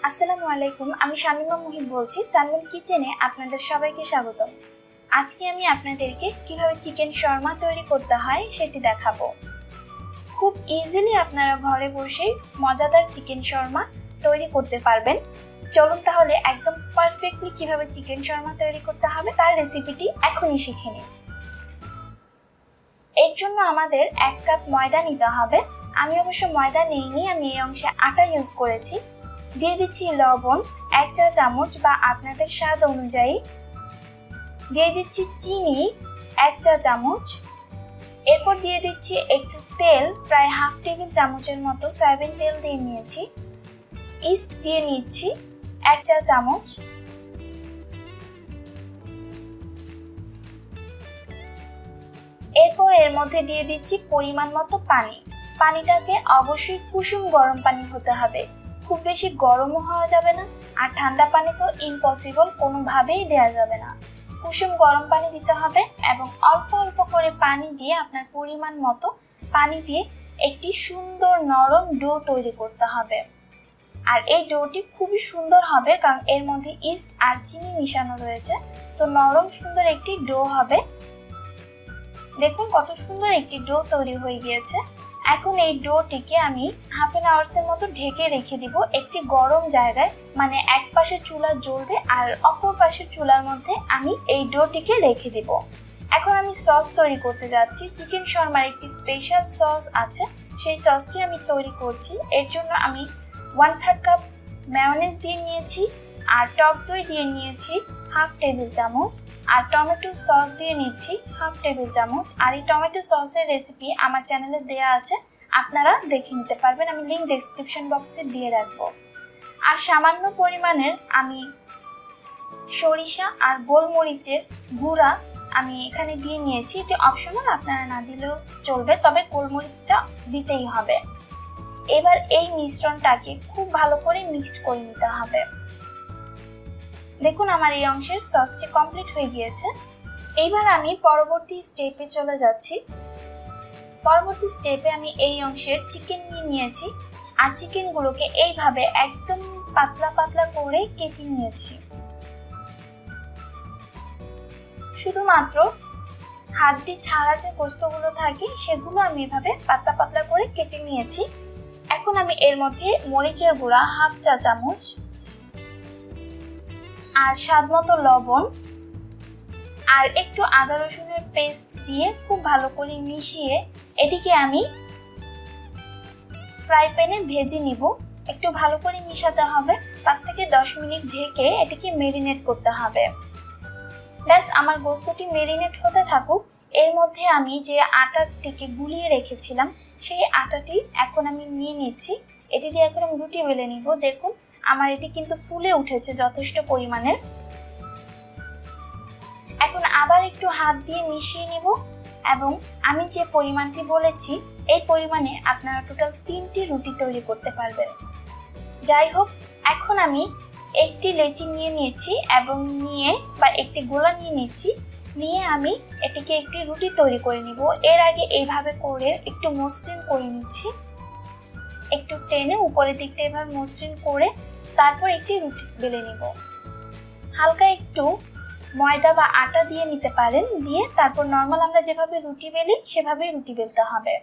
আসসালামু আলাইকুম, আমি শামিমা মুহিব বলছি সানমুন কিচেনে আপনাদের সবাইকে স্বাগতম। আজকে আমি আপনাদেরকে কিভাবে চিকেন শর্মা তৈরি করতে হয় সেটি দেখাবো। খুব ইজিলি আপনারা ঘরে বসে মজাদার চিকেন শর্মা তৈরি করতে পারবেন। চলুন তাহলে একদম পারফেক্টলি কিভাবে চিকেন শর্মা তৈরি করতে হবে তার রেসিপিটি এখনই শিখে নিন। এর জন্য আমাদের 1 কাপ ময়দা নিতে হবে। আমি অবশ্য ময়দা নেইনি, আমি এই অংশে আটা ইউজ করেছি। দিয়ে দিচ্ছি লবণ 1 চা চামচ বা আপনাদের স্বাদ অনুযায়ী। দিয়ে দিচ্ছি চিনি 1 চা চামচ। এরপর দিয়ে দিচ্ছি একটু তেল, প্রায় হাফ টেবিল চামচের মতো সয়াবিন তেল দিয়ে নিয়েছি। ইস্ট দিয়ে নিচ্ছি 1 চা চামচ। এরপর এর মধ্যে দিয়ে দিচ্ছি পরিমাণ মতো পানি। পানিটাকে অবশ্যই কুসুম গরম পানি হতে হবে, খুব বেশি গরমও হওয়া যাবে না, আর ঠান্ডা পানি তো ইম্পসিবল, কোনোভাবেই দেওয়া যাবে না। কুসুম গরম পানি দিতে হবে এবং অল্প অল্প করে পানি দিয়ে আপনার পরিমাণ মতো পানি দিয়ে একটি সুন্দর নরম ডো তৈরি করতে হবে। আর এই ডোটি খুবই সুন্দর হবে কারণ এর মধ্যে ইস্ট আর চিনি মিশানো রয়েছে, তো নরম সুন্দর একটি ডো হবে। দেখুন কত সুন্দর একটি ডো তৈরি হয়ে গিয়েছে। এখন এই ডোটিকে আমি হাফ অ্যান আওয়ার্সের মতো ঢেকে রেখে দিব একটি গরম জায়গায়, মানে এক পাশে চুলা জ্বলবে আর অপর পাশের চুলার মধ্যে আমি এই ডোটিকে রেখে দিব। এখন আমি সস তৈরি করতে যাচ্ছি। চিকেন শর্মার একটি স্পেশাল সস আছে, সেই সসটি আমি তৈরি করছি। এর জন্য আমি 1/3 কাপ মেয়োনেজ দিয়ে নিয়েছি, আর টক দই দিয়ে নিয়েছি হাফ টেবিল চামচ, আর টমেটো সস দিয়ে নিচ্ছি হাফ টেবিল চামচ। আর এই টমেটো সসের রেসিপি আমার চ্যানেলে দেওয়া আছে, আপনারা দেখে নিতে পারবেন, আমি লিঙ্ক ডেসক্রিপশন বক্সে দিয়ে রাখবো। আর সামান্য পরিমাণের আমি সরিষা আর গোলমরিচের গুঁড়া আমি এখানে দিয়ে নিয়েছি। এটি অপশনাল, আপনারা না দিলেও চলবে, তবে গোলমরিচটা দিতেই হবে। এবার এই মিশ্রণটাকে খুব ভালো করে মিক্সড করে নিতে হবে। দেখুন আমার এই অংশের সসটি কমপ্লিট হয়ে গিয়েছে। এইবার আমি পরবর্তী স্টেপে চলে যাচ্ছি। পরবর্তী স্টেপে আমি এই অংশের চিকেন নিয়ে নিয়েছি, আর চিকেনগুলোকে এইভাবে একদম পাতলা পাতলা করে কেটে নিয়েছি। শুধুমাত্র হাড্ডি ছাড়া যে গোস্তগুলো থাকে সেগুলো আমি এভাবে পাতলা পাতলা করে কেটে নিয়েছি। এখন আমি এর মধ্যে মরিচের গুঁড়া হাফ চা চামচ, আর স্বাদ মতো লবণ, আর একটু আদা রসুনের পেস্ট দিয়ে খুব ভালো করে মিশিয়ে এটিকে আমি ফ্রাই প্যানে ভেজে নিব। একটু ভালো করে মিশাতে হবে, 5 থেকে 10 মিনিট ঢেকে এটিকে মেরিনেট করতে হবে। ব্যাস, আমার গোস্তটি মেরিনেট হতে থাকুক। এর মধ্যে আমি যে আটাটিকে গুলিয়ে রেখেছিলাম সেই আটাটি এখন আমি নিয়ে নিচ্ছি। এটি দিয়ে এখন আমি রুটি বেলে নিব। দেখুন আমার এটি কিন্তু ফুলে উঠেছে যথেষ্ট পরিমাণের। এখন আবার একটু হাত দিয়ে মিশিয়ে নিব, এবং আমি যে পরিমাণটি বলেছি এই পরিমাণে আপনারা টোটাল 3টি রুটি তৈরি করতে পারবেন। যাই হোক, এখন আমি একটি লেচি নিয়ে নিয়েছি এবং একটি গোলা নিয়ে নিচ্ছি। নিয়ে আমি এটিকে একটি রুটি তৈরি করে নিব। এর আগে এইভাবে করে একটু মসৃণ করে নিচ্ছি, একটু টেনে উপরের দিকটা এভাবে মসৃণ করে তারপর একটি রুটি বেলে নিব। হালকা একটু ময়দা বা আটা দিয়ে নিতে পারেন, দিয়ে তারপর নর্মাল আমরা যেভাবে রুটি বেলি সেভাবেই রুটি বেলতে হবে।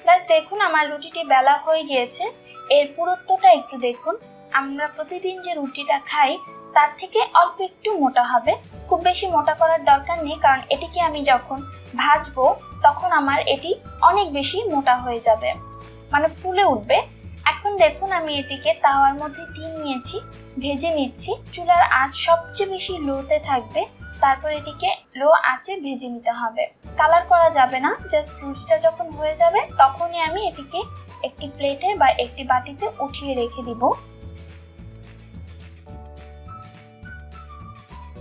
ব্যাস, দেখুন আমার রুটিটি বেলা হয়ে গিয়েছে। এর পুরুত্বটা একটু দেখুন, আমরা প্রতিদিন যে রুটিটা খাই তার থেকে অল্প একটু মোটা হবে। খুব বেশি মোটা করার দরকার নেই, কারণ এটিকে আমি যখন ভাজবো তখন আমার এটি অনেক বেশি মোটা হয়ে যাবে, মানে ফুলে উঠবে। এখন দেখুন আমি এটিকে তাওয়ার মধ্যে দিয়ে নিয়েছি, ভেজে নিচ্ছি। চুলার আঁচ সবচেয়ে বেশি লোতে থাকবে, তারপর এটিকে লো আঁচে ভেজে নিতে হবে। কালার করা যাবে না, জাস্ট রুটিটা যখন হয়ে যাবে তখনই আমি এটিকে একটি প্লেটে বা একটি বাটিতে উঠিয়ে রেখে দিব।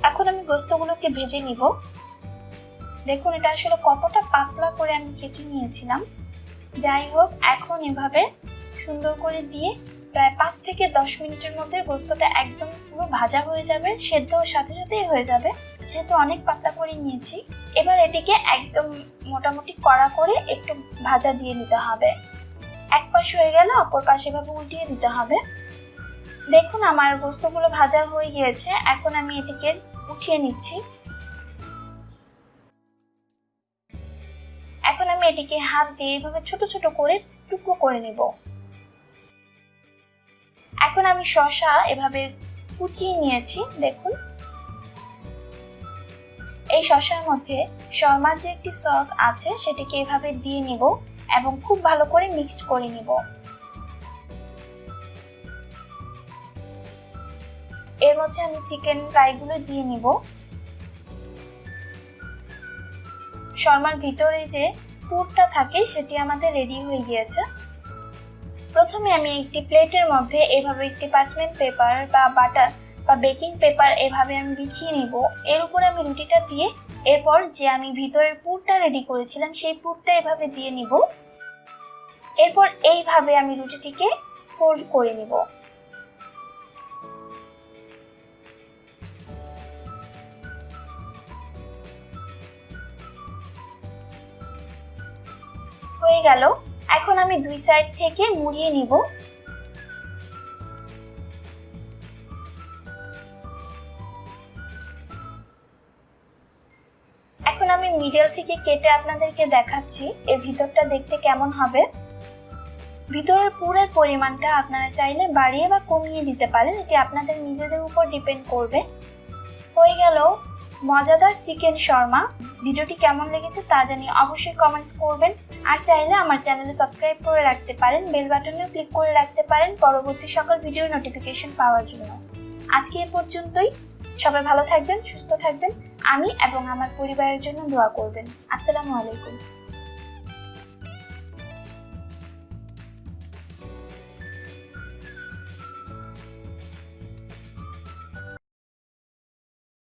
এখন আমি গোস্তগুলোকে ভেজে নিব। দেখুন এটা আসলে কতটা পাতলা করে আমি কেটে নিয়েছিলাম। যাই হোক, এখন এভাবে সুন্দর করে দিয়ে প্রায় 5 থেকে 10 মিনিটের মধ্যে গোস্তটা একদম পুরো ভাজা হয়ে যাবে, সেদ্ধ সাথে সাথেই হয়ে যাবে, যেহেতু অনেক পাতলা করে নিয়েছি। এবার এটিকে একদম মোটামুটি কড়া করে একটু ভাজা দিয়ে নিতে হবে। এক পাশ হয়ে গেলে অপর পাশে এভাবে উল্টিয়ে দিতে হবে। দেখুন আমার গোস্তগুলো ভাজা হয়ে গিয়েছে, এখন আমি এটিকে উঠিয়ে নিচ্ছি। এখন আমি এটিকে হাত দিয়ে এভাবে ছোট ছোট করে টুকরো করে নিব। এখন আমি শসা এভাবে কুচিয়ে নিয়েছি। দেখুন এই শসার মধ্যে শর্মার যে একটি সস আছে সেটিকে এভাবে দিয়ে নিব এবং খুব ভালো করে মিক্সড করে নিব। এর মধ্যে আমি চিকেন ফ্রাইগুলো দিয়ে নিব। শর্মার ভিতরে যে পুরটা থাকে সেটি আমাদের রেডি হয়ে গিয়েছে। প্রথমে আমি একটি প্লেটের মধ্যে এভাবে একটি পার্চমেন্ট পেপার বা বাটার বা বেকিং পেপার এভাবে আমি বিছিয়ে নিব। এর উপরে আমি রুটিটা দিয়ে এরপর যে আমি ভিতরের পুরটা রেডি করেছিলাম সেই পুরটা এভাবে দিয়ে নিব। এরপর এইভাবে আমি রুটিটিকে ফোল্ড করে নিব। হয়ে গেল। এখন আমি দুই সাইড থেকে মুড়িয়ে নিব। এখন আমি মিডল থেকে কেটে আপনাদেরকে দেখাচ্ছি এর ভিতরটা দেখতে কেমন হবে। ভিতরের পুরের পরিমাণটা আপনারা চাইলে বাড়িয়ে বা কমিয়ে দিতে পারেন, এটি আপনাদের নিজেদের উপর ডিপেন্ড করবে। হয়ে গেল মজাদার চিকেন শর্মা। ভিডিওটি কেমন লেগেছে তা জানিয়ে অবশ্যই কমেন্টস করবেন। আর চাইলে আমার চ্যানেলে সাবস্ক্রাইব করে রাখতে পারেন, বেল বাটনেও ক্লিক করে রাখতে পারেন পরবর্তী সকল ভিডিওর নোটিফিকেশন পাওয়ার জন্য। আজকে এ পর্যন্তই। সবাই ভালো থাকবেন, সুস্থ থাকবেন। আমি এবং আমার পরিবারের জন্য দোয়া করবেন। আসসালামু আলাইকুম।